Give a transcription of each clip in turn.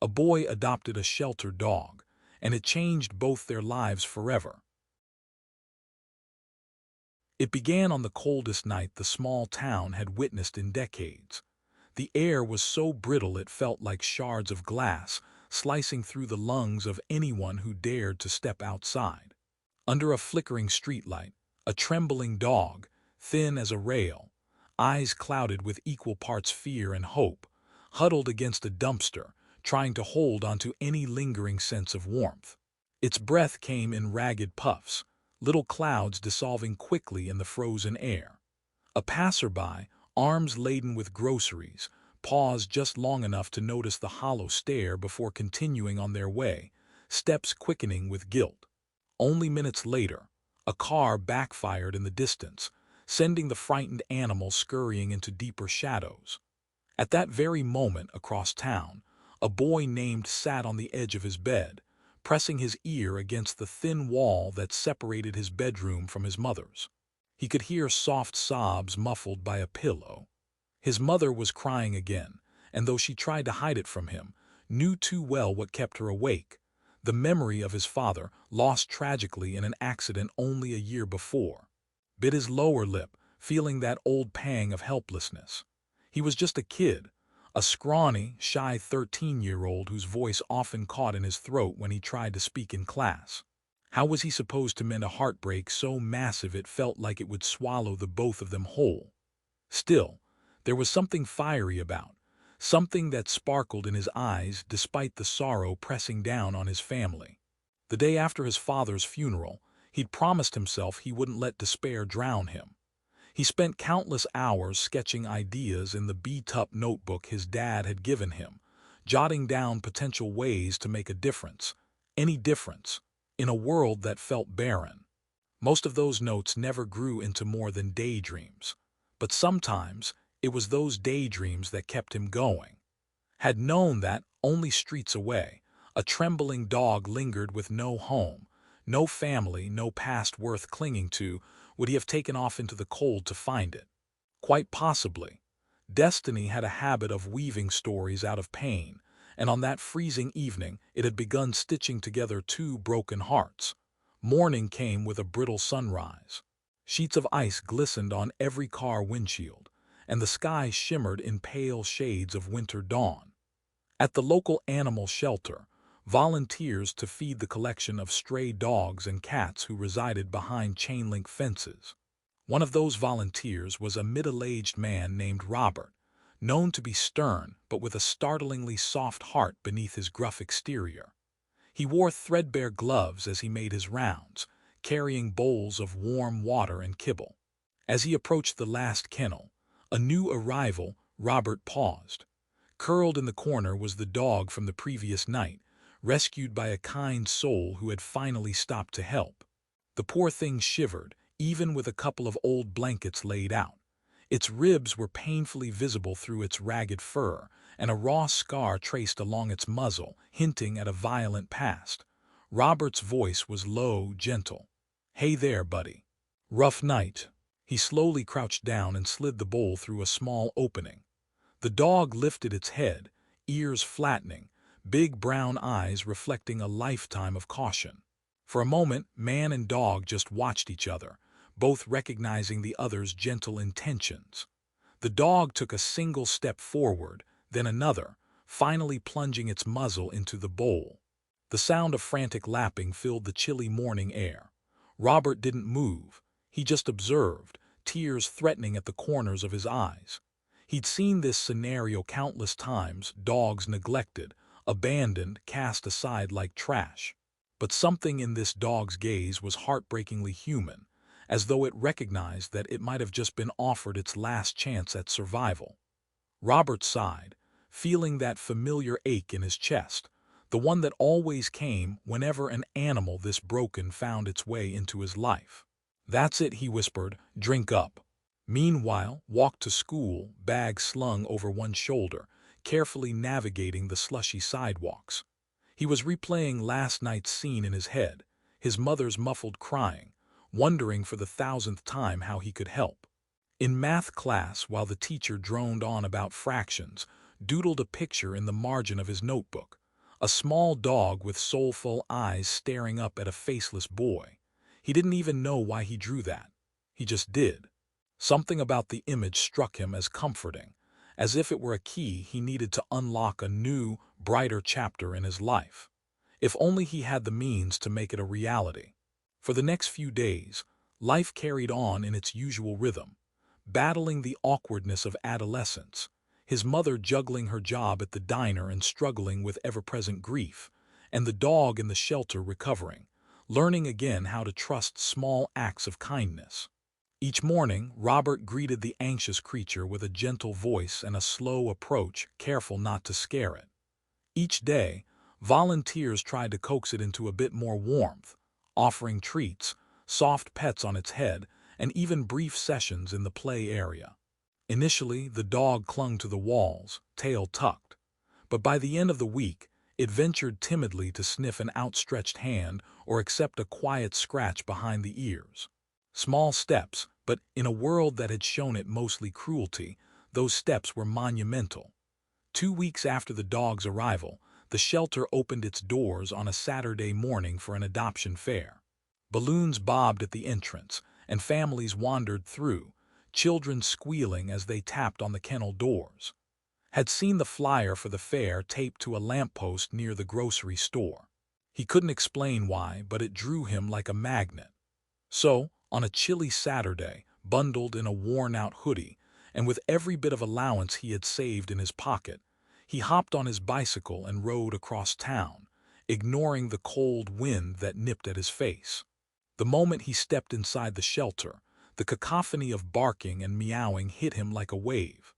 A boy adopted a shelter dog, and it changed both their lives forever. It began on the coldest night the small town had witnessed in decades. The air was so brittle it felt like shards of glass slicing through the lungs of anyone who dared to step outside. Under a flickering streetlight, a trembling dog, thin as a rail, eyes clouded with equal parts fear and hope, huddled against a dumpster, trying to hold onto any lingering sense of warmth. Its breath came in ragged puffs, little clouds dissolving quickly in the frozen air. A passerby, arms laden with groceries, paused just long enough to notice the hollow stare before continuing on their way, steps quickening with guilt. Only minutes later, a car backfired in the distance, sending the frightened animal scurrying into deeper shadows. At that very moment across town, a boy named sat on the edge of his bed, pressing his ear against the thin wall that separated his bedroom from his mother's. He could hear soft sobs muffled by a pillow. His mother was crying again, and though she tried to hide it from him, knew too well what kept her awake: the memory of his father, lost tragically in an accident only a year before. Bit his lower lip, feeling that old pang of helplessness. He was just a kid, a scrawny, shy 13-year-old whose voice often caught in his throat when he tried to speak in class. How was he supposed to mend a heartbreak so massive it felt like it would swallow the both of them whole? Still, there was something fiery about, something that sparkled in his eyes despite the sorrow pressing down on his family. The day after his father's funeral, he'd promised himself he wouldn't let despair drown him. He spent countless hours sketching ideas in the beat-up notebook his dad had given him, jotting down potential ways to make a difference, any difference, in a world that felt barren. Most of those notes never grew into more than daydreams, but sometimes it was those daydreams that kept him going. Had known that, only streets away, a trembling dog lingered with no home, no family, no past worth clinging to, would he have taken off into the cold to find it? Quite possibly. Destiny had a habit of weaving stories out of pain, and on that freezing evening it had begun stitching together two broken hearts. Morning came with a brittle sunrise. Sheets of ice glistened on every car windshield, and the sky shimmered in pale shades of winter dawn. At the local animal shelter, volunteers to feed the collection of stray dogs and cats who resided behind chain-link fences. One of those volunteers was a middle-aged man named Robert, known to be stern but with a startlingly soft heart beneath his gruff exterior. He wore threadbare gloves as he made his rounds, carrying bowls of warm water and kibble. As he approached the last kennel, a new arrival, Robert paused. Curled in the corner was the dog from the previous night, rescued by a kind soul who had finally stopped to help. The poor thing shivered, even with a couple of old blankets laid out. Its ribs were painfully visible through its ragged fur, and a raw scar traced along its muzzle, hinting at a violent past. Robert's voice was low, gentle. "Hey there, buddy. Rough night." He slowly crouched down and slid the bowl through a small opening. The dog lifted its head, ears flattening, big brown eyes reflecting a lifetime of caution. For a moment, man and dog just watched each other, both recognizing the other's gentle intentions. The dog took a single step forward, then another, finally plunging its muzzle into the bowl. The sound of frantic lapping filled the chilly morning air. Robert didn't move. He just observed, tears threatening at the corners of his eyes. He'd seen this scenario countless times: dogs neglected, abandoned, cast aside like trash. But something in this dog's gaze was heartbreakingly human, as though it recognized that it might have just been offered its last chance at survival. Robert sighed, feeling that familiar ache in his chest, the one that always came whenever an animal this broken found its way into his life. "That's it," he whispered, "drink up." Meanwhile, walked to school, bag slung over one shoulder, carefully navigating the slushy sidewalks. He was replaying last night's scene in his head, his mother's muffled crying, wondering for the thousandth time how he could help. In math class, while the teacher droned on about fractions, doodled a picture in the margin of his notebook. A small dog with soulful eyes staring up at a faceless boy. He didn't even know why he drew that. He just did. Something about the image struck him as comforting, as if it were a key he needed to unlock a new, brighter chapter in his life. If only he had the means to make it a reality. For the next few days, life carried on in its usual rhythm, battling the awkwardness of adolescence, his mother juggling her job at the diner and struggling with ever-present grief, and the dog in the shelter recovering, learning again how to trust small acts of kindness. Each morning, Robert greeted the anxious creature with a gentle voice and a slow approach, careful not to scare it. Each day, volunteers tried to coax it into a bit more warmth, offering treats, soft pets on its head, and even brief sessions in the play area. Initially, the dog clung to the walls, tail tucked, but by the end of the week, it ventured timidly to sniff an outstretched hand or accept a quiet scratch behind the ears. Small steps, but in a world that had shown it mostly cruelty, those steps were monumental. 2 weeks after the dog's arrival, the shelter opened its doors on a Saturday morning for an adoption fair. Balloons bobbed at the entrance, and families wandered through, children squealing as they tapped on the kennel doors. Had seen the flyer for the fair taped to a lamppost near the grocery store. He couldn't explain why, but it drew him like a magnet. So, on a chilly Saturday, bundled in a worn-out hoodie, and with every bit of allowance he had saved in his pocket, he hopped on his bicycle and rode across town, ignoring the cold wind that nipped at his face. The moment he stepped inside the shelter, the cacophony of barking and meowing hit him like a wave.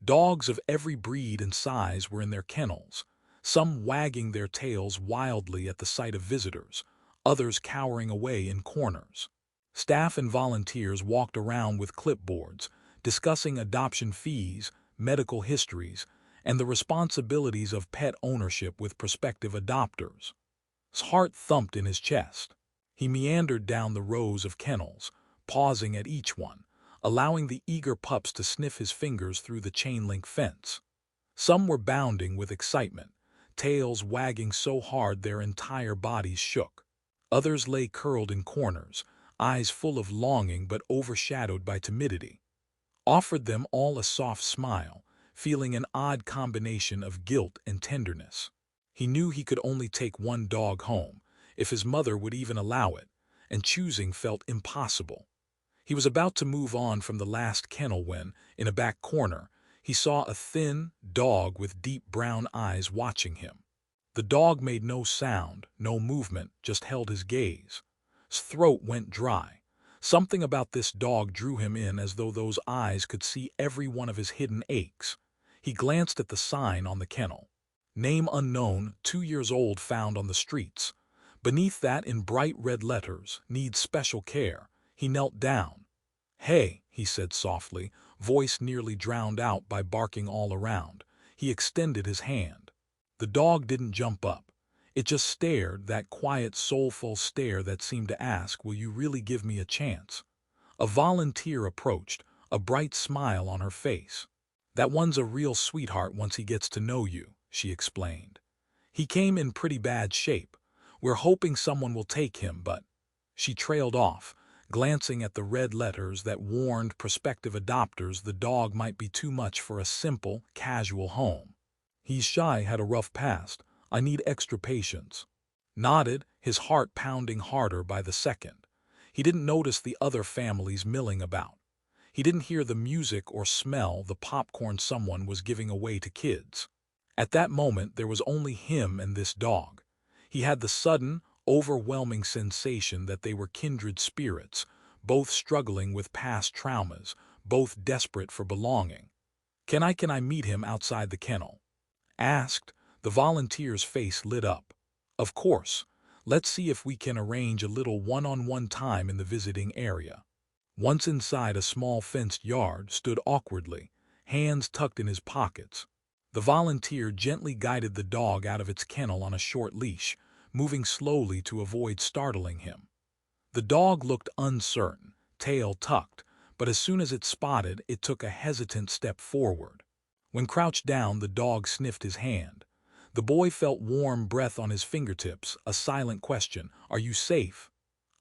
Dogs of every breed and size were in their kennels, some wagging their tails wildly at the sight of visitors, others cowering away in corners. Staff and volunteers walked around with clipboards, discussing adoption fees, medical histories, and the responsibilities of pet ownership with prospective adopters. His heart thumped in his chest. He meandered down the rows of kennels, pausing at each one, allowing the eager pups to sniff his fingers through the chain-link fence. Some were bounding with excitement, tails wagging so hard their entire bodies shook. Others lay curled in corners, eyes full of longing but overshadowed by timidity. Offered them all a soft smile, feeling an odd combination of guilt and tenderness. He knew he could only take one dog home, if his mother would even allow it, and choosing felt impossible. He was about to move on from the last kennel when, in a back corner, he saw a thin dog with deep brown eyes watching him. The dog made no sound, no movement, just held his gaze. His throat went dry. Something about this dog drew him in as though those eyes could see every one of his hidden aches. He glanced at the sign on the kennel. Name unknown, 2 years old, found on the streets. Beneath that, in bright red letters, needs special care. He knelt down. "Hey," he said softly, voice nearly drowned out by barking all around. He extended his hand. The dog didn't jump up. It just stared, that quiet, soulful stare that seemed to ask, "Will you really give me a chance?" A volunteer approached, a bright smile on her face. "That one's a real sweetheart once he gets to know you," she explained. "He came in pretty bad shape. We're hoping someone will take him, but—" She trailed off, glancing at the red letters that warned prospective adopters the dog might be too much for a simple, casual home. "He's shy, had a rough past. I need extra patience." Nodded, his heart pounding harder by the second. He didn't notice the other families milling about. He didn't hear the music or smell the popcorn someone was giving away to kids. At that moment, there was only him and this dog. He had the sudden, overwhelming sensation that they were kindred spirits, both struggling with past traumas, both desperate for belonging. Can I meet him outside the kennel?" asked. The volunteer's face lit up. "Of course. Let's see if we can arrange a little one-on-one time in the visiting area." Once inside a small fenced yard, stood awkwardly, hands tucked in his pockets. The volunteer gently guided the dog out of its kennel on a short leash, moving slowly to avoid startling him. The dog looked uncertain, tail tucked, but as soon as it spotted, it took a hesitant step forward. When crouched down, the dog sniffed his hand. The boy felt warm breath on his fingertips, a silent question. "Are you safe?"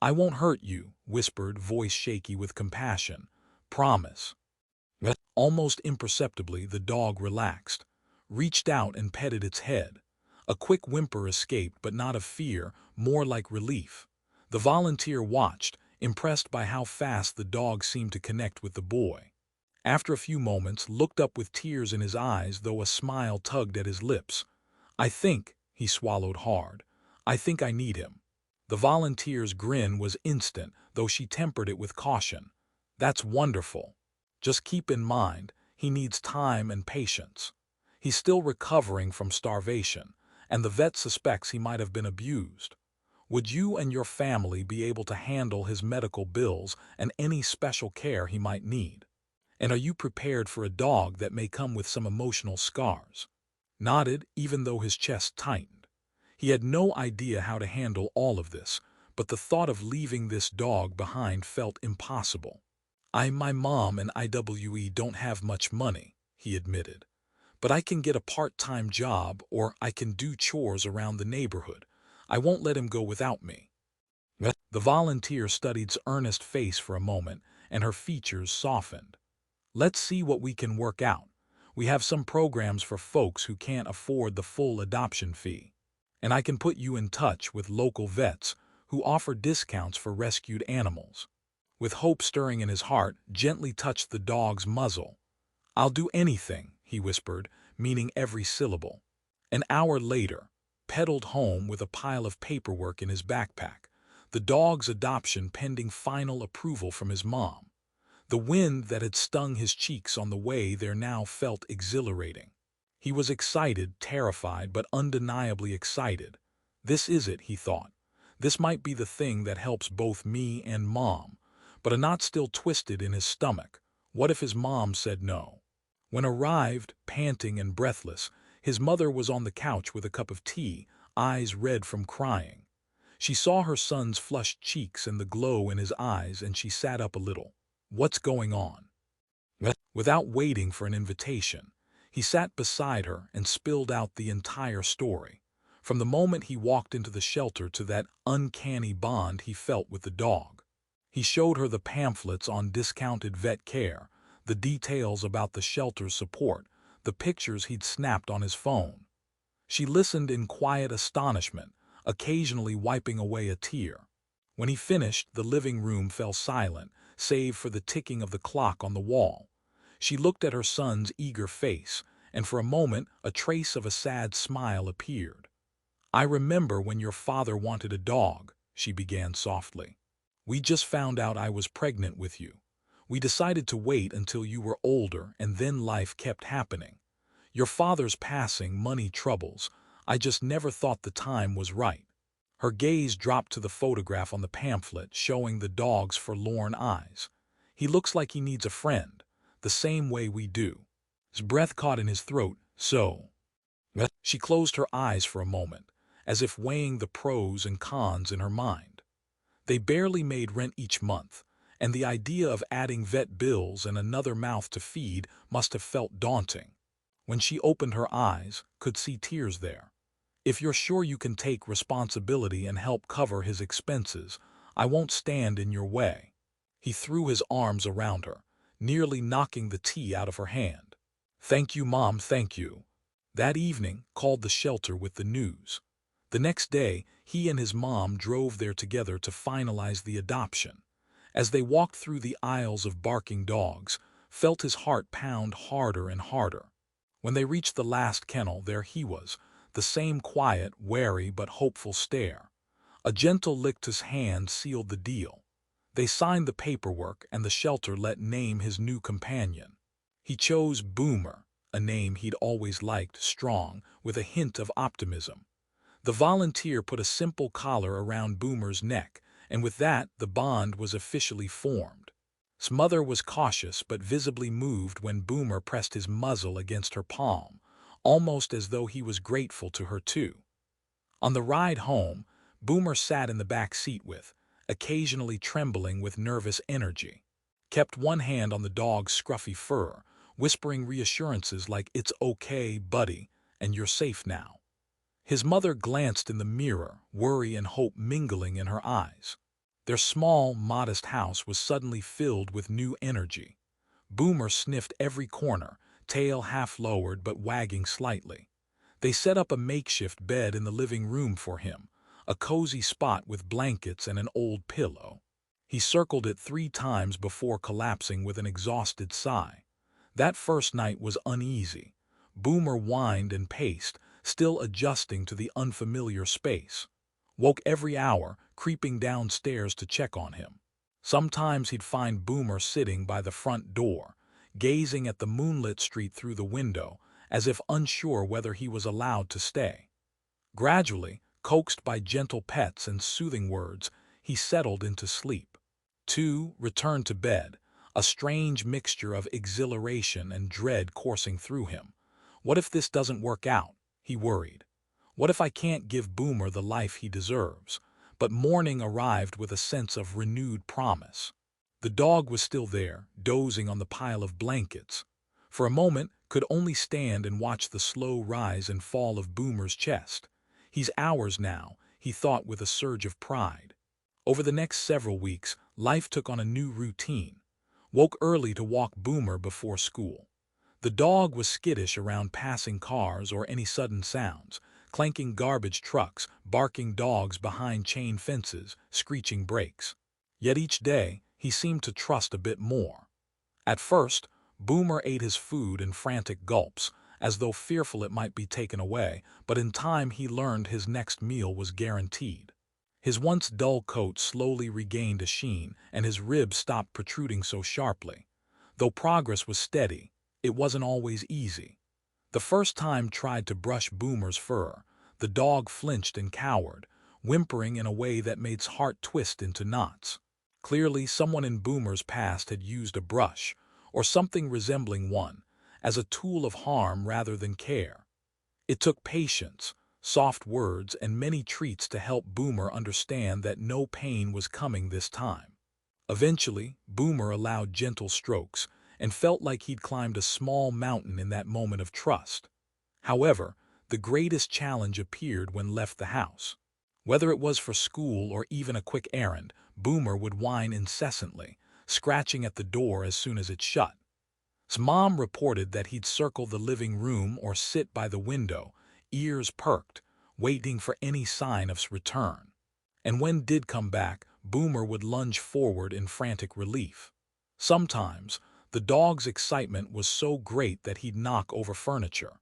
"I won't hurt you," whispered, voice shaky with compassion. "Promise." Almost imperceptibly, the dog relaxed, reached out and petted its head. A quick whimper escaped, but not of fear, more like relief. The volunteer watched, impressed by how fast the dog seemed to connect with the boy. After a few moments, looked up with tears in his eyes, though a smile tugged at his lips. "I think," he swallowed hard, "I think I need him." The volunteer's grin was instant, though she tempered it with caution. "That's wonderful. Just keep in mind, he needs time and patience. He's still recovering from starvation, and the vet suspects he might have been abused. Would you and your family be able to handle his medical bills and any special care he might need? And are you prepared for a dog that may come with some emotional scars?" Nodded, even though his chest tightened. He had no idea how to handle all of this, but the thought of leaving this dog behind felt impossible. My mom and IWE don't have much money," he admitted. "But I can get a part-time job or I can do chores around the neighborhood. I won't let him go without me." The volunteer studied his earnest face for a moment, and her features softened. "Let's see what we can work out. We have some programs for folks who can't afford the full adoption fee. And I can put you in touch with local vets who offer discounts for rescued animals." With hope stirring in his heart, gently touched the dog's muzzle. "I'll do anything," he whispered, meaning every syllable. An hour later, pedaled home with a pile of paperwork in his backpack, the dog's adoption pending final approval from his mom. The wind that had stung his cheeks on the way there now felt exhilarating. He was excited, terrified, but undeniably excited. "This is it," he thought. "This might be the thing that helps both me and Mom." But a knot still twisted in his stomach. What if his mom said no? When arrived, panting and breathless, his mother was on the couch with a cup of tea, eyes red from crying. She saw her son's flushed cheeks and the glow in his eyes, and she sat up a little. "What's going on?" Without waiting for an invitation, he sat beside her and spilled out the entire story. From the moment he walked into the shelter to that uncanny bond he felt with the dog. He showed her the pamphlets on discounted vet care, the details about the shelter's support, the pictures he'd snapped on his phone. She listened in quiet astonishment, occasionally wiping away a tear. When he finished, the living room fell silent, save for the ticking of the clock on the wall. She looked at her son's eager face, and for a moment a trace of a sad smile appeared. "I remember when your father wanted a dog," she began softly. "We just found out I was pregnant with you. We decided to wait until you were older, and then life kept happening. Your father's passing, money troubles. I just never thought the time was right." Her gaze dropped to the photograph on the pamphlet, showing the dog's forlorn eyes. "He looks like he needs a friend, the same way we do." His breath caught in his throat. "So?" She closed her eyes for a moment, as if weighing the pros and cons in her mind. They barely made rent each month, and the idea of adding vet bills and another mouth to feed must have felt daunting. When she opened her eyes, could see tears there. "If you're sure you can take responsibility and help cover his expenses, I won't stand in your way." He threw his arms around her, nearly knocking the tea out of her hand. "Thank you, Mom, thank you." That evening, called the shelter with the news. The next day, he and his mom drove there together to finalize the adoption. As they walked through the aisles of barking dogs, felt his heart pound harder and harder. When they reached the last kennel, there he was, the same quiet, wary but hopeful stare. A gentle lick to his hand sealed the deal. They signed the paperwork, and the shelter let name his new companion. He chose Boomer, a name he'd always liked, strong, with a hint of optimism. The volunteer put a simple collar around Boomer's neck, and with that the bond was officially formed. His mother was cautious but visibly moved when Boomer pressed his muzzle against her palm, almost as though he was grateful to her too. On the ride home, Boomer sat in the back seat occasionally trembling with nervous energy. Kept one hand on the dog's scruffy fur, whispering reassurances like, "It's okay, buddy, and you're safe now." His mother glanced in the mirror, worry and hope mingling in her eyes. Their small, modest house was suddenly filled with new energy. Boomer sniffed every corner, tail half lowered but wagging slightly. They set up a makeshift bed in the living room for him, a cozy spot with blankets and an old pillow. He circled it 3 times before collapsing with an exhausted sigh. That first night was uneasy. Boomer whined and paced, still adjusting to the unfamiliar space. Woke every hour, creeping downstairs to check on him. Sometimes he'd find Boomer sitting by the front door, gazing at the moonlit street through the window, as if unsure whether he was allowed to stay. Gradually, coaxed by gentle pets and soothing words, he settled into sleep. Two returned to bed, a strange mixture of exhilaration and dread coursing through him. What if this doesn't work out? He worried. What if I can't give Boomer the life he deserves? But morning arrived with a sense of renewed promise. The dog was still there, dozing on the pile of blankets. For a moment, could only stand and watch the slow rise and fall of Boomer's chest. He's ours now, he thought with a surge of pride. Over the next several weeks, life took on a new routine. Woke early to walk Boomer before school. The dog was skittish around passing cars or any sudden sounds, clanking garbage trucks, barking dogs behind chain fences, screeching brakes. Yet each day, he seemed to trust a bit more. At first, Boomer ate his food in frantic gulps, as though fearful it might be taken away, but in time he learned his next meal was guaranteed. His once dull coat slowly regained a sheen, and his ribs stopped protruding so sharply. Though progress was steady, it wasn't always easy. The first time tried to brush Boomer's fur, the dog flinched and cowered, whimpering in a way that made his heart twist into knots. Clearly, someone in Boomer's past had used a brush, or something resembling one, as a tool of harm rather than care. It took patience, soft words, and many treats to help Boomer understand that no pain was coming this time. Eventually, Boomer allowed gentle strokes, and felt like he'd climbed a small mountain in that moment of trust. However, the greatest challenge appeared when left the house. Whether it was for school or even a quick errand, Boomer would whine incessantly, scratching at the door as soon as it shut. His mom reported that he'd circle the living room or sit by the window, ears perked, waiting for any sign of his return. And when did come back, Boomer would lunge forward in frantic relief. Sometimes, the dog's excitement was so great that he'd knock over furniture.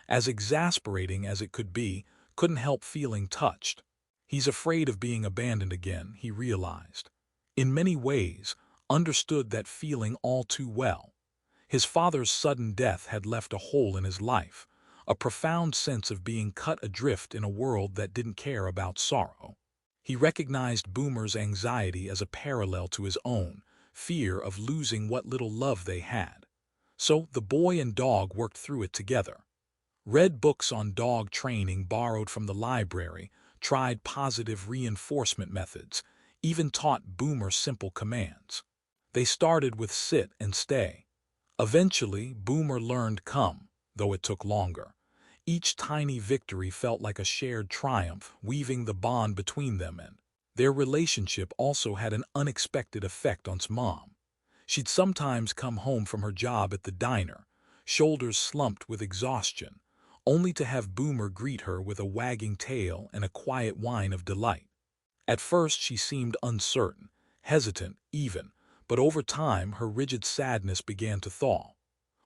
As exasperating as it could be, couldn't help feeling touched. He's afraid of being abandoned again, he realized. In many ways, understood that feeling all too well. His father's sudden death had left a hole in his life, a profound sense of being cut adrift in a world that didn't care about sorrow. He recognized Boomer's anxiety as a parallel to his own, fear of losing what little love they had. So the boy and dog worked through it together. Read books on dog training borrowed from the library, tried positive reinforcement methods, even taught Boomer simple commands. They started with sit and stay. Eventually, Boomer learned come, though it took longer. Each tiny victory felt like a shared triumph, weaving the bond between them, and their relationship also had an unexpected effect on his mom. She'd sometimes come home from her job at the diner, shoulders slumped with exhaustion, only to have Boomer greet her with a wagging tail and a quiet whine of delight. At first she seemed uncertain, hesitant even, but over time her rigid sadness began to thaw.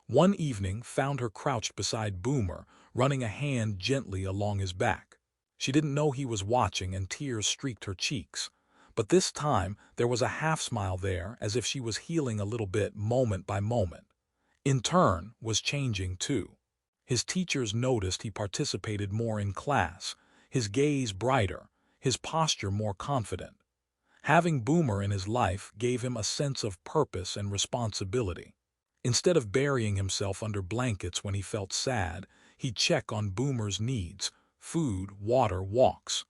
One evening found her crouched beside Boomer, running a hand gently along his back. She didn't know he was watching and tears streaked her cheeks. But this time there was a half-smile there, as if she was healing a little bit moment by moment. In turn, was changing too. His teachers noticed he participated more in class, his gaze brighter, his posture more confident. Having Boomer in his life gave him a sense of purpose and responsibility. Instead of burying himself under blankets when he felt sad, he'd check on Boomer's needs: food, water, walks.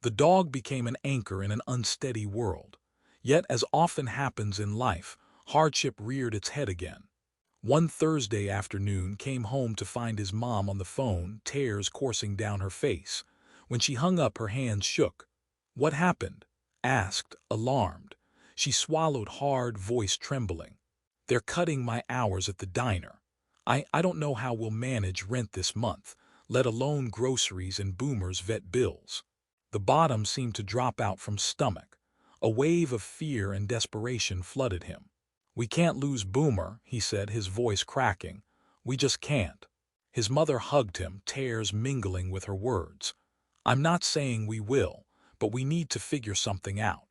The dog became an anchor in an unsteady world. Yet, as often happens in life, hardship reared its head again. One Thursday afternoon came home to find his mom on the phone, tears coursing down her face. When she hung up, her hands shook. "What happened?" asked, alarmed. She swallowed hard, voice trembling. "They're cutting my hours at the diner. I don't know how we'll manage rent this month, let alone groceries and Boomer's vet bills." The bottom seemed to drop out from stomach. A wave of fear and desperation flooded him. "We can't lose Boomer," he said, his voice cracking. "We just can't." His mother hugged him, tears mingling with her words. "I'm not saying we will, but we need to figure something out."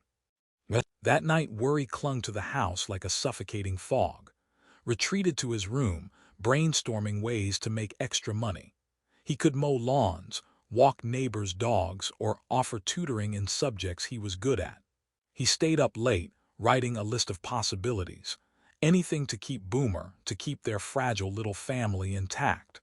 That night, worry clung to the house like a suffocating fog. Retreated to his room, brainstorming ways to make extra money. He could mow lawns, walk neighbors' dogs, or offer tutoring in subjects he was good at. He stayed up late, writing a list of possibilities. Anything to keep Boomer, to keep their fragile little family intact.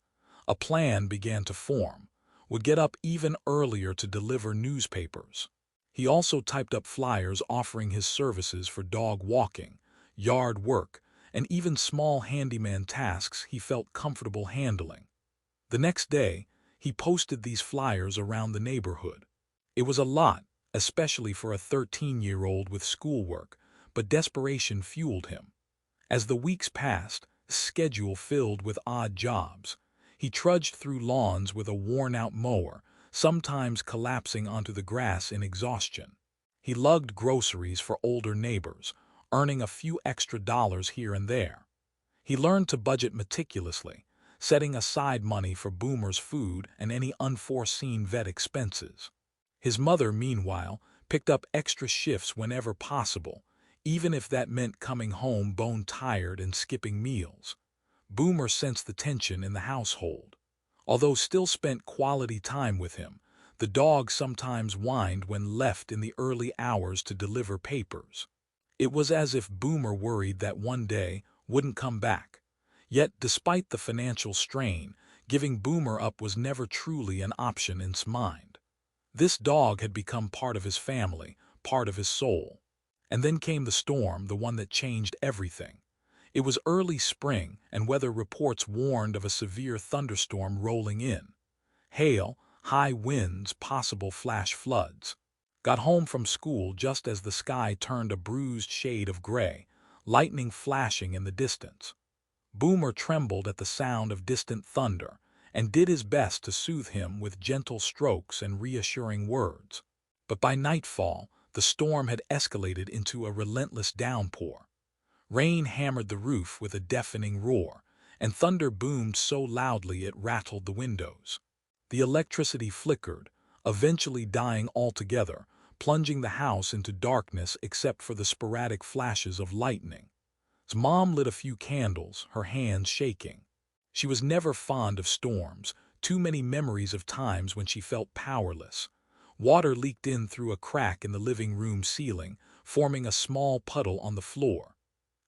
A plan began to form. Would get up even earlier to deliver newspapers. He also typed up flyers offering his services for dog walking, yard work, and even small handyman tasks he felt comfortable handling. The next day, he posted these flyers around the neighborhood. It was a lot, especially for a 13-year-old with schoolwork, but desperation fueled him. As the weeks passed, his schedule filled with odd jobs. He trudged through lawns with a worn-out mower, sometimes collapsing onto the grass in exhaustion. He lugged groceries for older neighbors, earning a few extra dollars here and there. He learned to budget meticulously, setting aside money for Boomer's food and any unforeseen vet expenses. His mother, meanwhile, picked up extra shifts whenever possible, even if that meant coming home bone-tired and skipping meals. Boomer sensed the tension in the household. Although still spent quality time with him, the dog sometimes whined when left in the early hours to deliver papers. It was as if Boomer worried that one day wouldn't come back. Yet, despite the financial strain, giving Boomer up was never truly an option in his mind. This dog had become part of his family, part of his soul. And then came the storm, the one that changed everything. It was early spring, and weather reports warned of a severe thunderstorm rolling in. Hail, high winds, possible flash floods. Got home from school just as the sky turned a bruised shade of gray, lightning flashing in the distance. Boomer trembled at the sound of distant thunder, and did his best to soothe him with gentle strokes and reassuring words. But by nightfall, the storm had escalated into a relentless downpour. Rain hammered the roof with a deafening roar, and thunder boomed so loudly it rattled the windows. The electricity flickered, eventually dying altogether, plunging the house into darkness except for the sporadic flashes of lightning. His mom lit a few candles, her hands shaking. She was never fond of storms, too many memories of times when she felt powerless. Water leaked in through a crack in the living room ceiling, forming a small puddle on the floor.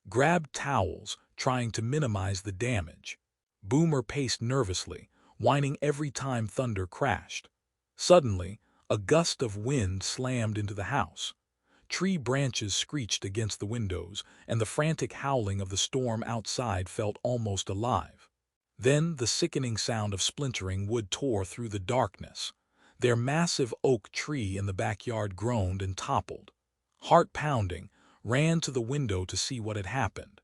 Grabbed towels, trying to minimize the damage. Boomer paced nervously, whining every time thunder crashed. Suddenly, a gust of wind slammed into the house. Tree branches screeched against the windows, and the frantic howling of the storm outside felt almost alive. Then the sickening sound of splintering wood tore through the darkness. Their massive oak tree in the backyard groaned and toppled. Heart-pounding, ran to the window to see what had happened.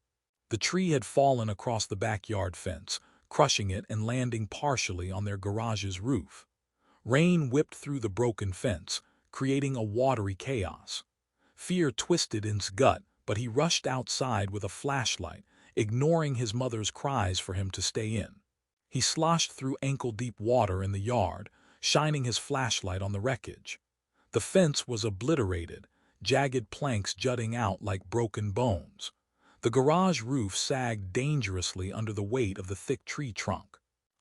The tree had fallen across the backyard fence, crushing it and landing partially on their garage's roof. Rain whipped through the broken fence, creating a watery chaos. Fear twisted in his gut, but he rushed outside with a flashlight, ignoring his mother's cries for him to stay in. He sloshed through ankle-deep water in the yard, shining his flashlight on the wreckage. The fence was obliterated, jagged planks jutting out like broken bones. The garage roof sagged dangerously under the weight of the thick tree trunk.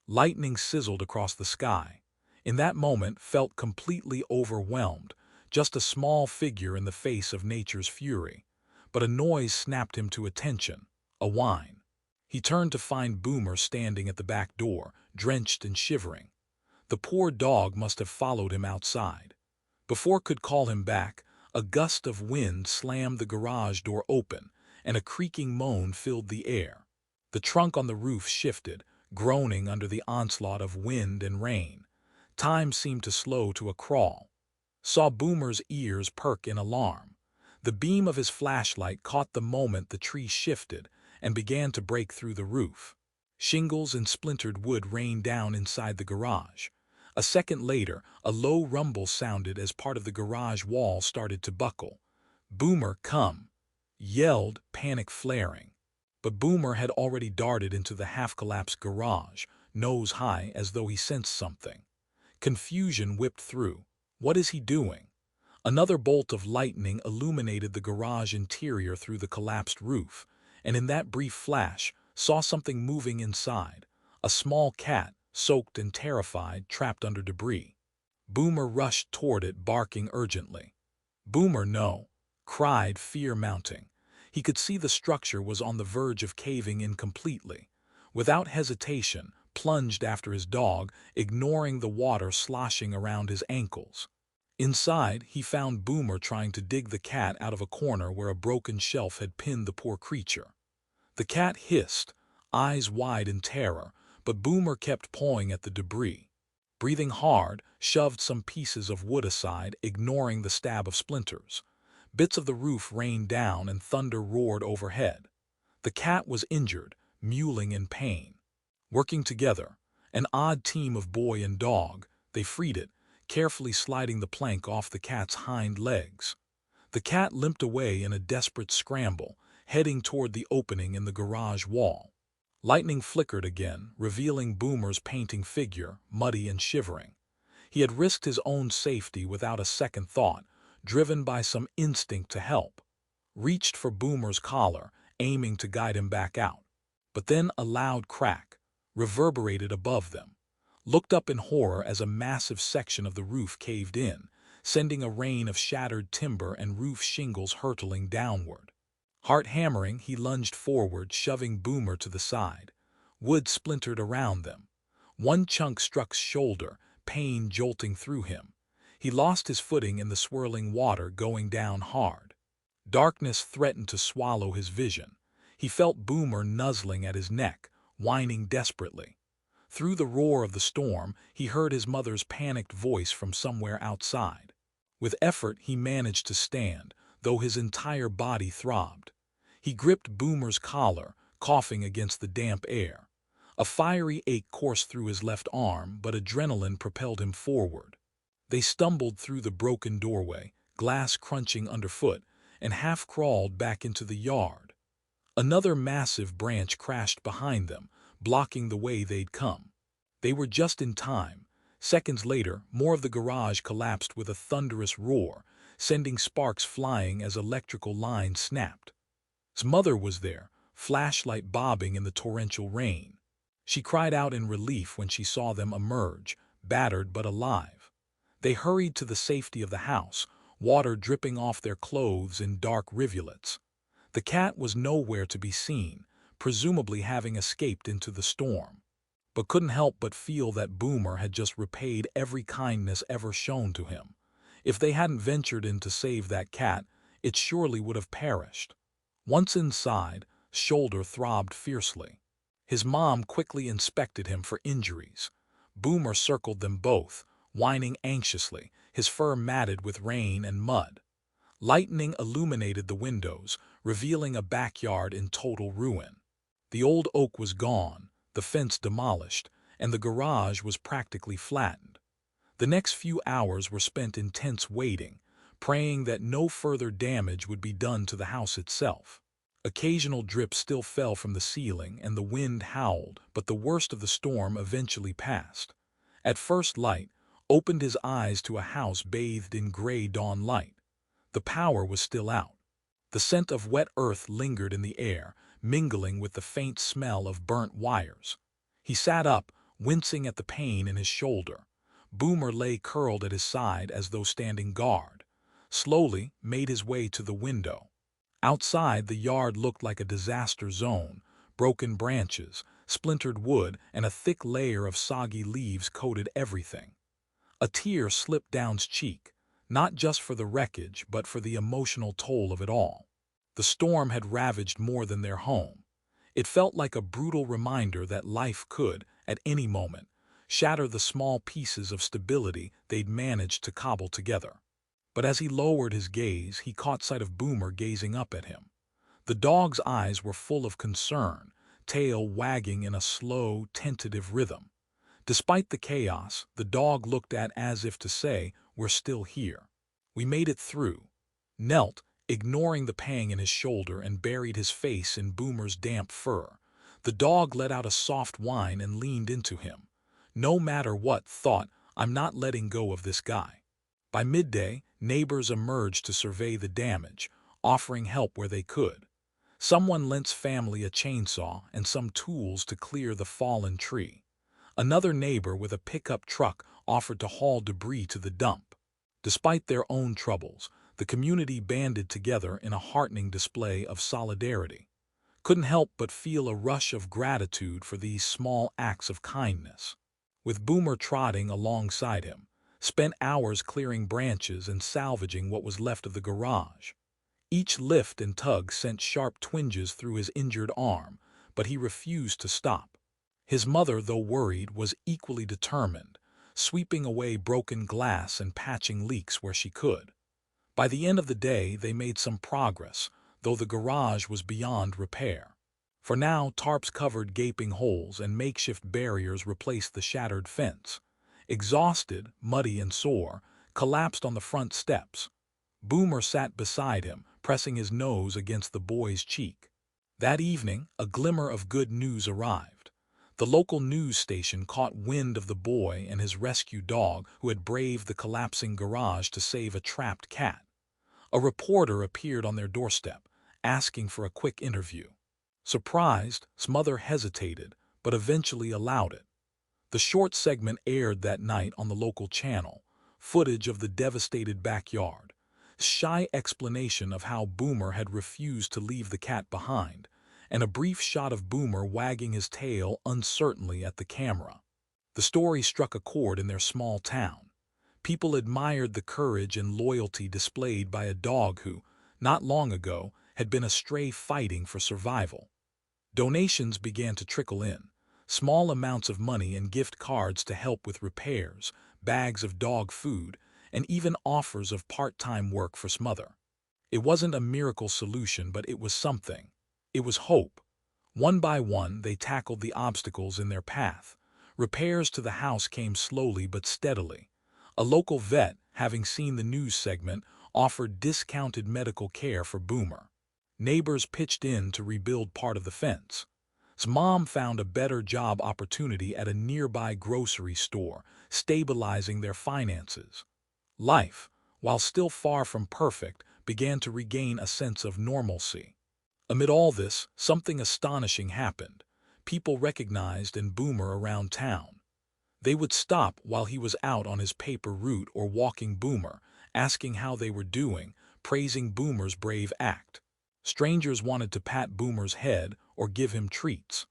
Lightning sizzled across the sky. In that moment, felt completely overwhelmed, just a small figure in the face of nature's fury. But a noise snapped him to attention, a whine. He turned to find Boomer standing at the back door, drenched and shivering. The poor dog must have followed him outside. Before could call him back, a gust of wind slammed the garage door open, and a creaking moan filled the air. The trunk on the roof shifted, groaning under the onslaught of wind and rain. Time seemed to slow to a crawl. Saw Boomer's ears perk in alarm. The beam of his flashlight caught the moment the tree shifted and began to break through the roof. Shingles and splintered wood rained down inside the garage. A second later, a low rumble sounded as part of the garage wall started to buckle. "Boomer, come!" yelled, panic flaring. But Boomer had already darted into the half-collapsed garage, nose high as though he sensed something. Confusion whipped through. What is he doing? Another bolt of lightning illuminated the garage interior through the collapsed roof, and in that brief flash, saw something moving inside. A small cat, soaked and terrified, trapped under debris. Boomer rushed toward it, barking urgently. "Boomer, no!" cried, fear mounting. He could see the structure was on the verge of caving in completely. Without hesitation, plunged after his dog, ignoring the water sloshing around his ankles. Inside, he found Boomer trying to dig the cat out of a corner where a broken shelf had pinned the poor creature. The cat hissed, eyes wide in terror, but Boomer kept pawing at the debris. Breathing hard, shoved some pieces of wood aside, ignoring the stab of splinters. Bits of the roof rained down and thunder roared overhead. The cat was injured, mewling in pain. Working together, an odd team of boy and dog, they freed it, carefully sliding the plank off the cat's hind legs. The cat limped away in a desperate scramble, heading toward the opening in the garage wall. Lightning flickered again, revealing Boomer's painting figure, muddy and shivering. He had risked his own safety without a second thought, driven by some instinct to help. Reached for Boomer's collar, aiming to guide him back out. But then a loud crack reverberated above them. Looked up in horror as a massive section of the roof caved in, sending a rain of shattered timber and roof shingles hurtling downward. Heart hammering, he lunged forward, shoving Boomer to the side. Wood splintered around them. One chunk struck his shoulder, pain jolting through him. He lost his footing in the swirling water, going down hard. Darkness threatened to swallow his vision. He felt Boomer nuzzling at his neck, whining desperately. Through the roar of the storm, he heard his mother's panicked voice from somewhere outside. With effort, he managed to stand, though his entire body throbbed. He gripped Boomer's collar, coughing against the damp air. A fiery ache coursed through his left arm, but adrenaline propelled him forward. They stumbled through the broken doorway, glass crunching underfoot, and half-crawled back into the yard. Another massive branch crashed behind them, blocking the way they'd come. They were just in time. Seconds later, more of the garage collapsed with a thunderous roar, sending sparks flying as electrical lines snapped. His mother was there, flashlight bobbing in the torrential rain. She cried out in relief when she saw them emerge, battered but alive. They hurried to the safety of the house, water dripping off their clothes in dark rivulets. The cat was nowhere to be seen, presumably having escaped into the storm, but couldn't help but feel that Boomer had just repaid every kindness ever shown to him. If they hadn't ventured in to save that cat, it surely would have perished. Once inside, shoulder throbbed fiercely. His mom quickly inspected him for injuries. Boomer circled them both, whining anxiously, his fur matted with rain and mud. Lightning illuminated the windows, revealing a backyard in total ruin. The old oak was gone, the fence demolished, and the garage was practically flattened. The next few hours were spent in tense waiting, praying that no further damage would be done to the house itself. Occasional drips still fell from the ceiling and the wind howled, but the worst of the storm eventually passed. At first light, opened his eyes to a house bathed in gray dawn light. The power was still out. The scent of wet earth lingered in the air, mingling with the faint smell of burnt wires. He sat up, wincing at the pain in his shoulder. Boomer lay curled at his side as though standing guard. Slowly made his way to the window. Outside, the yard looked like a disaster zone. Broken branches, splintered wood, and a thick layer of soggy leaves coated everything. A tear slipped down his cheek, not just for the wreckage, but for the emotional toll of it all. The storm had ravaged more than their home. It felt like a brutal reminder that life could, at any moment, shatter the small pieces of stability they'd managed to cobble together. But as he lowered his gaze, he caught sight of Boomer gazing up at him. The dog's eyes were full of concern, tail wagging in a slow, tentative rhythm. Despite the chaos, the dog looked at as if to say, "We're still here. We made it through." Knelt, ignoring the pang in his shoulder, and buried his face in Boomer's damp fur. The dog let out a soft whine and leaned into him. No matter what, thought, "I'm not letting go of this guy." By midday, neighbors emerged to survey the damage, offering help where they could. Someone lent family a chainsaw and some tools to clear the fallen tree. Another neighbor with a pickup truck offered to haul debris to the dump. Despite their own troubles, the community banded together in a heartening display of solidarity. Couldn't help but feel a rush of gratitude for these small acts of kindness. With Boomer trotting alongside him, spent hours clearing branches and salvaging what was left of the garage. Each lift and tug sent sharp twinges through his injured arm, but he refused to stop. His mother, though worried, was equally determined, sweeping away broken glass and patching leaks where she could. By the end of the day, they made some progress, though the garage was beyond repair. For now, tarps covered gaping holes and makeshift barriers replaced the shattered fence. Exhausted, muddy and sore, collapsed on the front steps. Boomer sat beside him, pressing his nose against the boy's cheek. That evening, a glimmer of good news arrived. The local news station caught wind of the boy and his rescue dog who had braved the collapsing garage to save a trapped cat. A reporter appeared on their doorstep, asking for a quick interview. Surprised, Smother hesitated, but eventually allowed it. The short segment aired that night on the local channel, footage of the devastated backyard, shy explanation of how Boomer had refused to leave the cat behind, and a brief shot of Boomer wagging his tail uncertainly at the camera. The story struck a chord in their small town. People admired the courage and loyalty displayed by a dog who, not long ago, had been a stray fighting for survival. Donations began to trickle in, small amounts of money and gift cards to help with repairs, bags of dog food, and even offers of part-time work for Smother. It wasn't a miracle solution, but it was something. It was hope. One by one, they tackled the obstacles in their path. Repairs to the house came slowly but steadily. A local vet, having seen the news segment, offered discounted medical care for Boomer. Neighbors pitched in to rebuild part of the fence. His mom found a better job opportunity at a nearby grocery store, stabilizing their finances. Life, while still far from perfect, began to regain a sense of normalcy. Amid all this, something astonishing happened. People recognized in Boomer around town. They would stop while he was out on his paper route or walking Boomer, asking how they were doing, praising Boomer's brave act. Strangers wanted to pat Boomer's head or give him treats.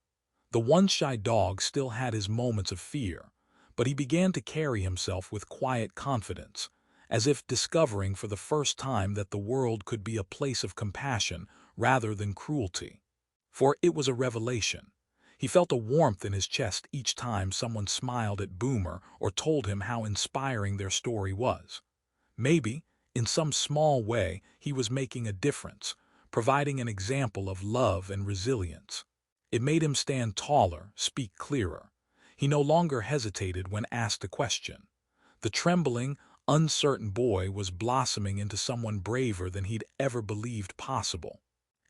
The once shy dog still had his moments of fear, but he began to carry himself with quiet confidence, as if discovering for the first time that the world could be a place of compassion rather than cruelty. For it was a revelation. He felt a warmth in his chest each time someone smiled at Boomer or told him how inspiring their story was. Maybe, in some small way, he was making a difference, providing an example of love and resilience. It made him stand taller, speak clearer. He no longer hesitated when asked a question. The trembling, uncertain boy was blossoming into someone braver than he'd ever believed possible.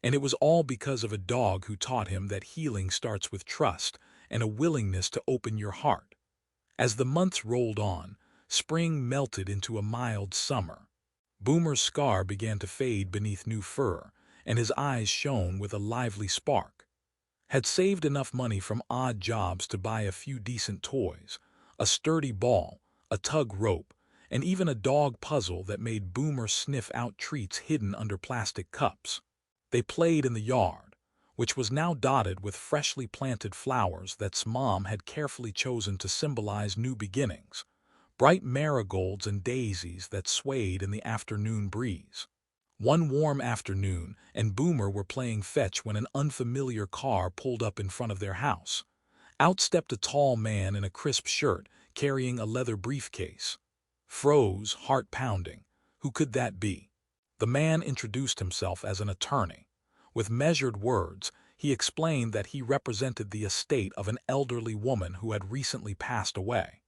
And it was all because of a dog who taught him that healing starts with trust and a willingness to open your heart. As the months rolled on, spring melted into a mild summer. Boomer's scar began to fade beneath new fur, and his eyes shone with a lively spark. Had saved enough money from odd jobs to buy a few decent toys, a sturdy ball, a tug rope, and even a dog puzzle that made Boomer sniff out treats hidden under plastic cups. They played in the yard, which was now dotted with freshly planted flowers that Mom had carefully chosen to symbolize new beginnings, bright marigolds and daisies that swayed in the afternoon breeze. One warm afternoon, and Boomer were playing fetch when an unfamiliar car pulled up in front of their house. Out stepped a tall man in a crisp shirt, carrying a leather briefcase. Froze, heart pounding. Who could that be? The man introduced himself as an attorney. With measured words, he explained that he represented the estate of an elderly woman who had recently passed away.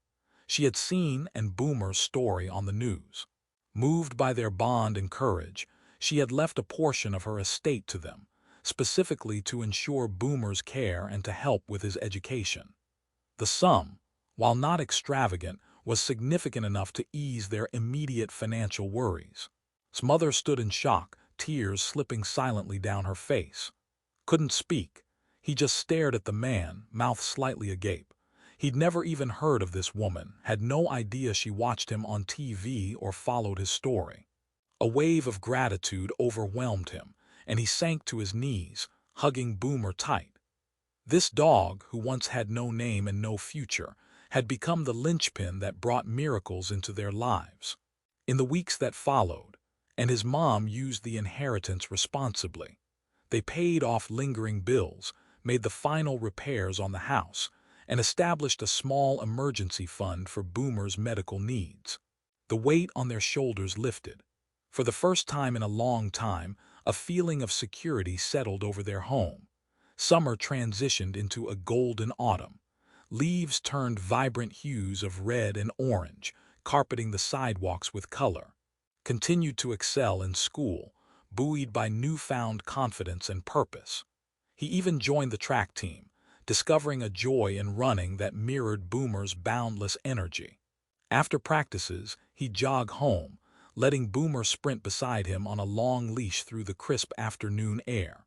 She had seen Boomer's story on the news. Moved by their bond and courage, she had left a portion of her estate to them, specifically to ensure Boomer's care and to help with his education. The sum, while not extravagant, was significant enough to ease their immediate financial worries. His mother stood in shock, tears slipping silently down her face. Couldn't speak. He just stared at the man, mouth slightly agape. He'd never even heard of this woman, had no idea she watched him on TV or followed his story. A wave of gratitude overwhelmed him, and he sank to his knees, hugging Boomer tight. This dog, who once had no name and no future, had become the linchpin that brought miracles into their lives. In the weeks that followed, and his mom used the inheritance responsibly. They paid off lingering bills, made the final repairs on the house, and established a small emergency fund for Boomer's medical needs. The weight on their shoulders lifted. For the first time in a long time, a feeling of security settled over their home. Summer transitioned into a golden autumn. Leaves turned vibrant hues of red and orange, carpeting the sidewalks with color. Continued to excel in school, buoyed by newfound confidence and purpose. He even joined the track team, discovering a joy in running that mirrored Boomer's boundless energy. After practices, he'd jog home, letting Boomer sprint beside him on a long leash through the crisp afternoon air.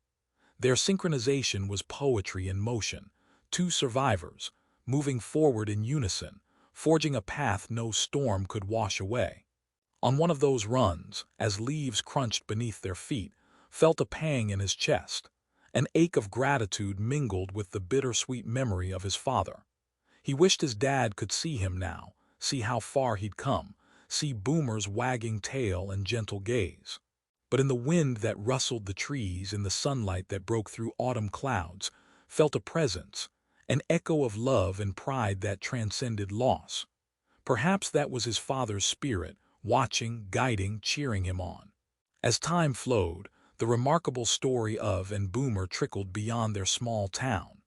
Their synchronization was poetry in motion, two survivors, moving forward in unison, forging a path no storm could wash away. On one of those runs, as leaves crunched beneath their feet, felt a pang in his chest. An ache of gratitude mingled with the bittersweet memory of his father. He wished his dad could see him now, see how far he'd come, see Boomer's wagging tail and gentle gaze. But in the wind that rustled the trees, in the sunlight that broke through autumn clouds, felt a presence, an echo of love and pride that transcended loss. Perhaps that was his father's spirit, watching, guiding, cheering him on. As time flowed, the remarkable story of Boomer trickled beyond their small town.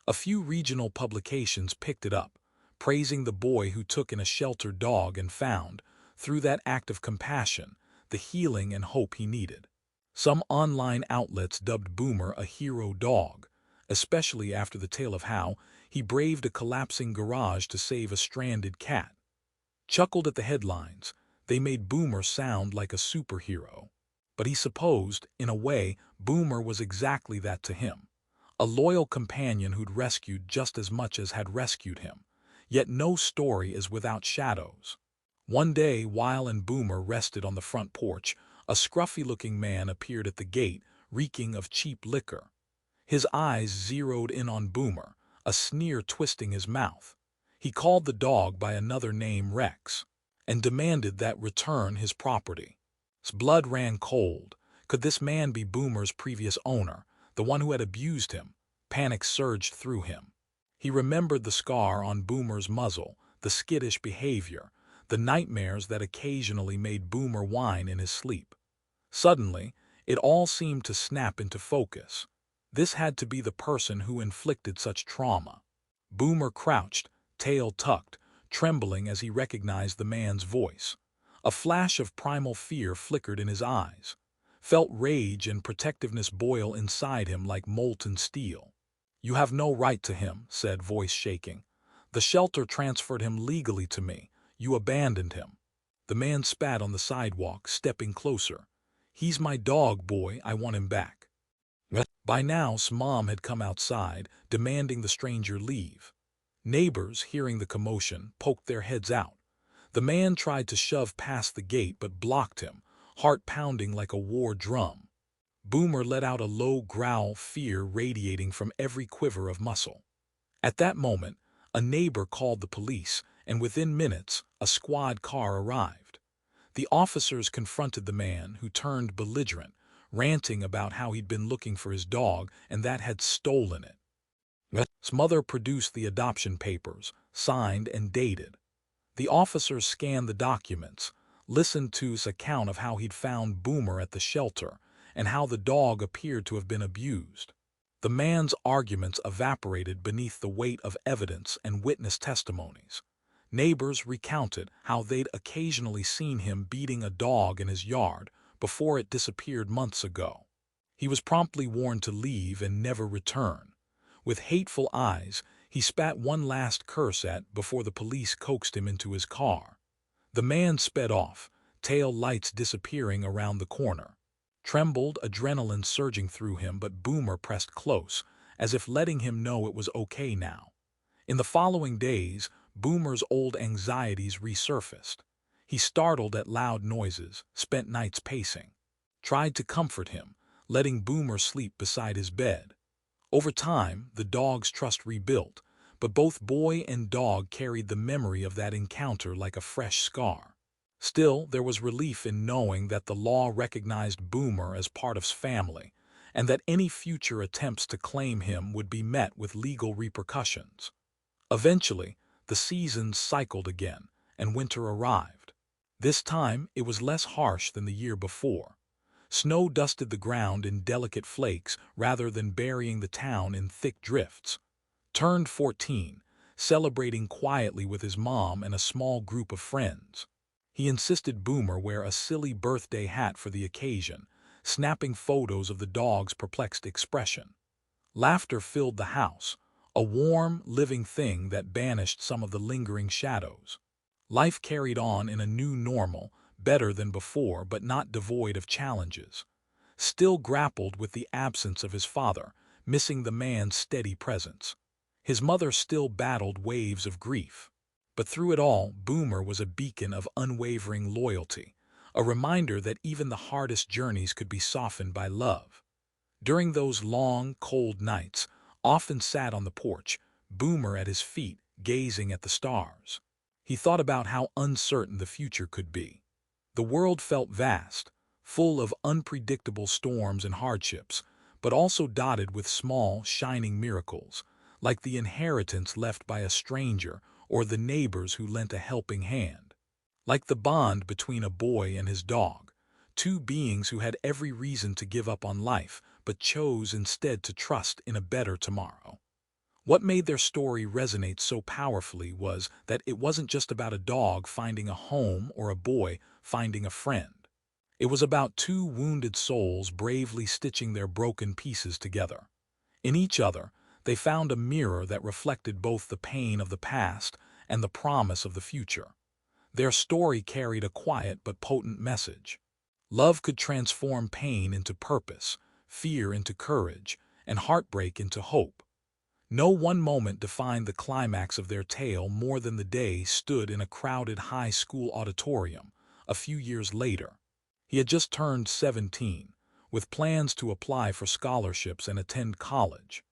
A few regional publications picked it up, praising the boy who took in a sheltered dog and found, through that act of compassion, the healing and hope he needed. Some online outlets dubbed Boomer a hero dog, especially after the tale of how he braved a collapsing garage to save a stranded cat. Chuckled at the headlines, they made Boomer sound like a superhero. But he supposed, in a way, Boomer was exactly that to him. A loyal companion who'd rescued just as much as had rescued him. Yet no story is without shadows. One day, while Boomer rested on the front porch, a scruffy-looking man appeared at the gate, reeking of cheap liquor. His eyes zeroed in on Boomer, a sneer twisting his mouth. He called the dog by another name, Rex, and demanded that return his property. His blood ran cold. Could this man be Boomer's previous owner, the one who had abused him? Panic surged through him. He remembered the scar on Boomer's muzzle, the skittish behavior, the nightmares that occasionally made Boomer whine in his sleep. Suddenly, it all seemed to snap into focus. This had to be the person who inflicted such trauma. Boomer crouched, tail tucked, trembling as he recognized the man's voice. A flash of primal fear flickered in his eyes. Felt rage and protectiveness boil inside him like molten steel. "You have no right to him," said, voice shaking. "The shelter transferred him legally to me. You abandoned him." The man spat on the sidewalk, stepping closer. "He's my dog, boy. I want him back." By now, Mom had come outside, demanding the stranger leave. Neighbors, hearing the commotion, poked their heads out. The man tried to shove past the gate but blocked him, heart pounding like a war drum. Boomer let out a low growl, fear radiating from every quiver of muscle. At that moment, a neighbor called the police, and within minutes, a squad car arrived. The officers confronted the man, who turned belligerent, ranting about how he'd been looking for his dog and that had stolen it. His mother produced the adoption papers, signed and dated. The officers scanned the documents, listened to his account of how he'd found Boomer at the shelter, and how the dog appeared to have been abused. The man's arguments evaporated beneath the weight of evidence and witness testimonies. Neighbors recounted how they'd occasionally seen him beating a dog in his yard before it disappeared months ago. He was promptly warned to leave and never return. With hateful eyes, he spat one last curse at before the police coaxed him into his car. The man sped off, tail lights disappearing around the corner. Trembled, adrenaline surging through him, but Boomer pressed close, as if letting him know it was okay now. In the following days, Boomer's old anxieties resurfaced. He startled at loud noises, spent nights pacing. Tried to comfort him, letting Boomer sleep beside his bed. Over time, the dog's trust rebuilt, but both boy and dog carried the memory of that encounter like a fresh scar. Still, there was relief in knowing that the law recognized Boomer as part of his family, and that any future attempts to claim him would be met with legal repercussions. Eventually, the seasons cycled again, and winter arrived. This time, it was less harsh than the year before. Snow dusted the ground in delicate flakes rather than burying the town in thick drifts. Turned 14, celebrating quietly with his mom and a small group of friends. He insisted Boomer wear a silly birthday hat for the occasion, snapping photos of the dog's perplexed expression. Laughter filled the house, a warm, living thing that banished some of the lingering shadows. Life carried on in a new normal, better than before but not devoid of challenges. Still grappled with the absence of his father, missing the man's steady presence. His mother still battled waves of grief. But through it all, Boomer was a beacon of unwavering loyalty, a reminder that even the hardest journeys could be softened by love. During those long, cold nights, often sat on the porch, Boomer at his feet, gazing at the stars. He thought about how uncertain the future could be. The world felt vast, full of unpredictable storms and hardships, but also dotted with small, shining miracles, like the inheritance left by a stranger or the neighbors who lent a helping hand. Like the bond between a boy and his dog, two beings who had every reason to give up on life, but chose instead to trust in a better tomorrow. What made their story resonate so powerfully was that it wasn't just about a dog finding a home or a boy finding a friend. It was about two wounded souls bravely stitching their broken pieces together. In each other, they found a mirror that reflected both the pain of the past and the promise of the future. Their story carried a quiet but potent message. Love could transform pain into purpose, fear into courage, and heartbreak into hope. No one moment defined the climax of their tale more than the day stood in a crowded high school auditorium, a few years later. He had just turned 17, with plans to apply for scholarships and attend college.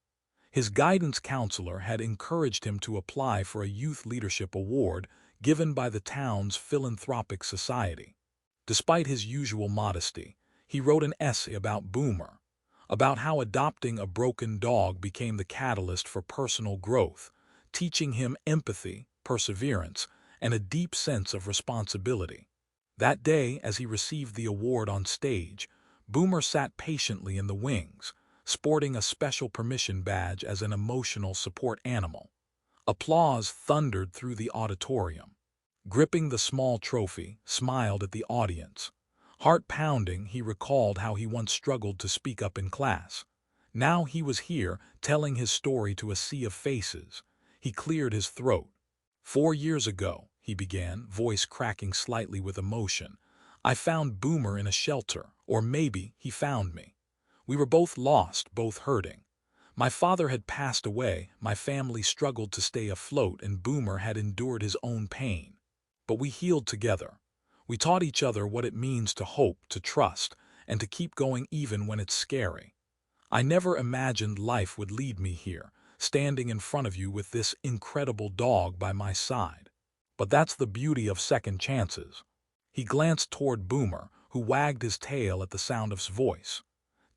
His guidance counselor had encouraged him to apply for a youth leadership award given by the town's philanthropic society. Despite his usual modesty, he wrote an essay about Boomer, about how adopting a broken dog became the catalyst for personal growth, teaching him empathy, perseverance, and a deep sense of responsibility. That day, as he received the award on stage, Boomer sat patiently in the wings, sporting a special permission badge as an emotional support animal. Applause thundered through the auditorium. Gripping the small trophy, smiled at the audience. Heart pounding, he recalled how he once struggled to speak up in class. Now he was here, telling his story to a sea of faces. He cleared his throat. 4 years ago, he began, voice cracking slightly with emotion, I found Boomer in a shelter, or maybe he found me. We were both lost, both hurting. My father had passed away, my family struggled to stay afloat, and Boomer had endured his own pain. But we healed together. We taught each other what it means to hope, to trust, and to keep going even when it's scary. I never imagined life would lead me here, standing in front of you with this incredible dog by my side. But that's the beauty of second chances. He glanced toward Boomer, who wagged his tail at the sound of his voice.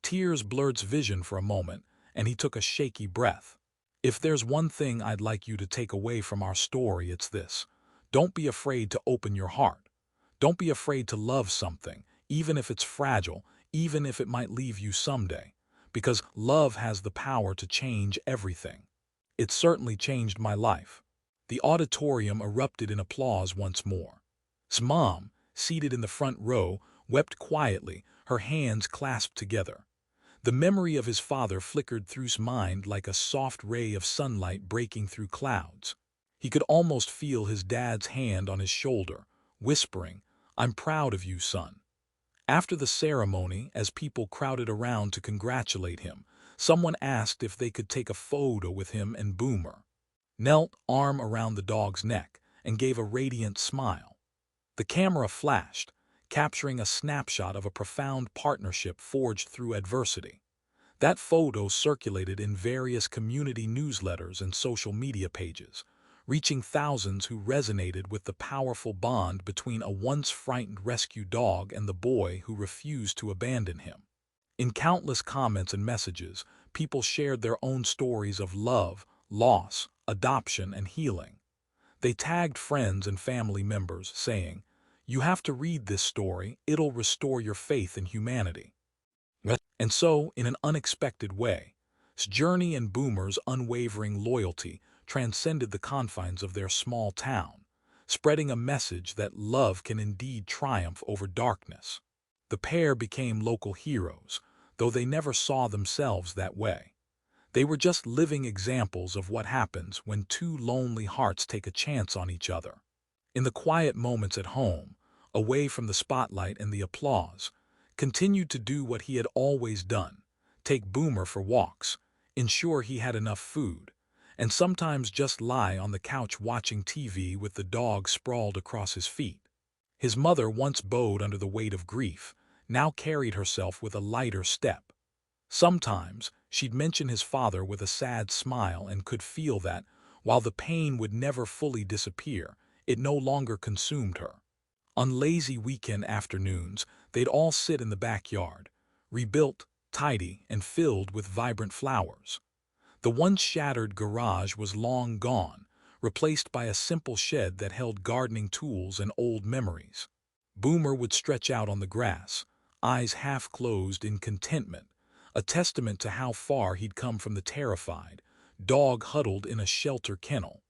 Tears blurred his vision for a moment, and he took a shaky breath. If there's one thing I'd like you to take away from our story, it's this. Don't be afraid to open your heart. Don't be afraid to love something, even if it's fragile, even if it might leave you someday. Because love has the power to change everything. It certainly changed my life. The auditorium erupted in applause once more. His mom, seated in the front row, wept quietly, her hands clasped together. The memory of his father flickered through his mind like a soft ray of sunlight breaking through clouds. He could almost feel his dad's hand on his shoulder, whispering, "I'm proud of you, son." After the ceremony, as people crowded around to congratulate him, someone asked if they could take a photo with him and Boomer. Knelt, arm around the dog's neck, and gave a radiant smile. The camera flashed, capturing a snapshot of a profound partnership forged through adversity. That photo circulated in various community newsletters and social media pages, reaching thousands who resonated with the powerful bond between a once frightened rescue dog and the boy who refused to abandon him. In countless comments and messages, people shared their own stories of love, loss, adoption, and healing. They tagged friends and family members, saying, "You have to read this story, it'll restore your faith in humanity." And so, in an unexpected way, Journey and Boomer's unwavering loyalty transcended the confines of their small town, spreading a message that love can indeed triumph over darkness. The pair became local heroes, though they never saw themselves that way. They were just living examples of what happens when two lonely hearts take a chance on each other. In the quiet moments at home, away from the spotlight and the applause, continued to do what he had always done, take Boomer for walks, ensure he had enough food, and sometimes just lie on the couch watching TV with the dog sprawled across his feet. His mother, once bowed under the weight of grief, now carried herself with a lighter step. Sometimes she'd mention his father with a sad smile and could feel that, while the pain would never fully disappear, it no longer consumed her. On lazy weekend afternoons, they'd all sit in the backyard, rebuilt, tidy, and filled with vibrant flowers. The once shattered garage was long gone, replaced by a simple shed that held gardening tools and old memories. Boomer would stretch out on the grass, eyes half closed in contentment, a testament to how far he'd come from the terrified dog huddled in a shelter kennel.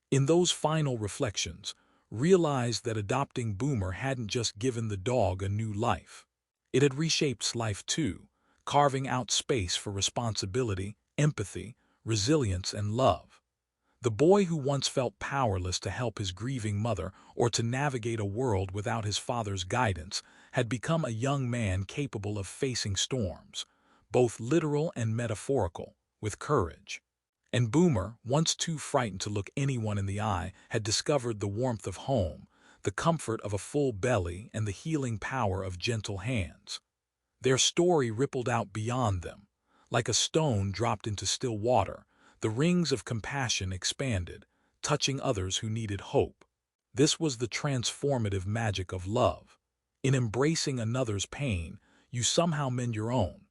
In those final reflections, realized that adopting Boomer hadn't just given the dog a new life. It had reshaped his life too, carving out space for responsibility, empathy, resilience, and love. The boy who once felt powerless to help his grieving mother or to navigate a world without his father's guidance had become a young man capable of facing storms, both literal and metaphorical, with courage. And Boomer, once too frightened to look anyone in the eye, had discovered the warmth of home, the comfort of a full belly, and the healing power of gentle hands. Their story rippled out beyond them. Like a stone dropped into still water, the rings of compassion expanded, touching others who needed hope. This was the transformative magic of love. In embracing another's pain, you somehow mend your own.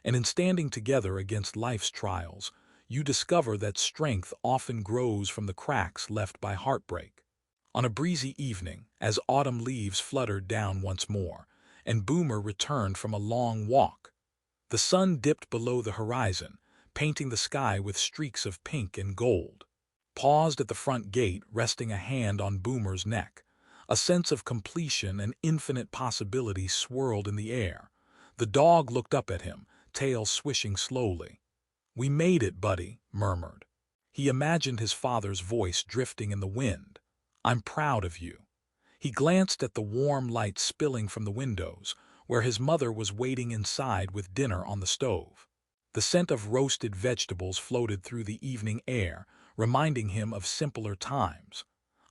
And in standing together against life's trials, you discover that strength often grows from the cracks left by heartbreak. On a breezy evening, as autumn leaves fluttered down once more, and Boomer returned from a long walk, the sun dipped below the horizon, painting the sky with streaks of pink and gold. Paused at the front gate, resting a hand on Boomer's neck, a sense of completion and infinite possibility swirled in the air. The dog looked up at him, tail swishing slowly. "We made it, buddy," murmured. He imagined his father's voice drifting in the wind. "I'm proud of you." He glanced at the warm light spilling from the windows, where his mother was waiting inside with dinner on the stove. The scent of roasted vegetables floated through the evening air, reminding him of simpler times.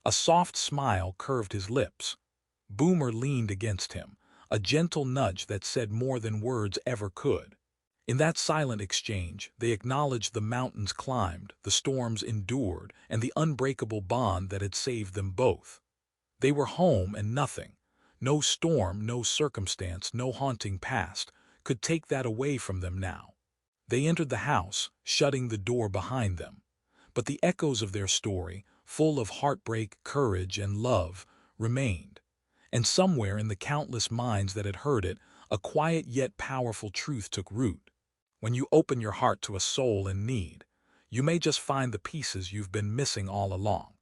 A soft smile curved his lips. Boomer leaned against him, a gentle nudge that said more than words ever could. In that silent exchange, they acknowledged the mountains climbed, the storms endured, and the unbreakable bond that had saved them both. They were home, and nothing, no storm, no circumstance, no haunting past, could take that away from them now. They entered the house, shutting the door behind them. But the echoes of their story, full of heartbreak, courage, and love, remained. And somewhere in the countless minds that had heard it, a quiet yet powerful truth took root. When you open your heart to a soul in need, you may just find the pieces you've been missing all along.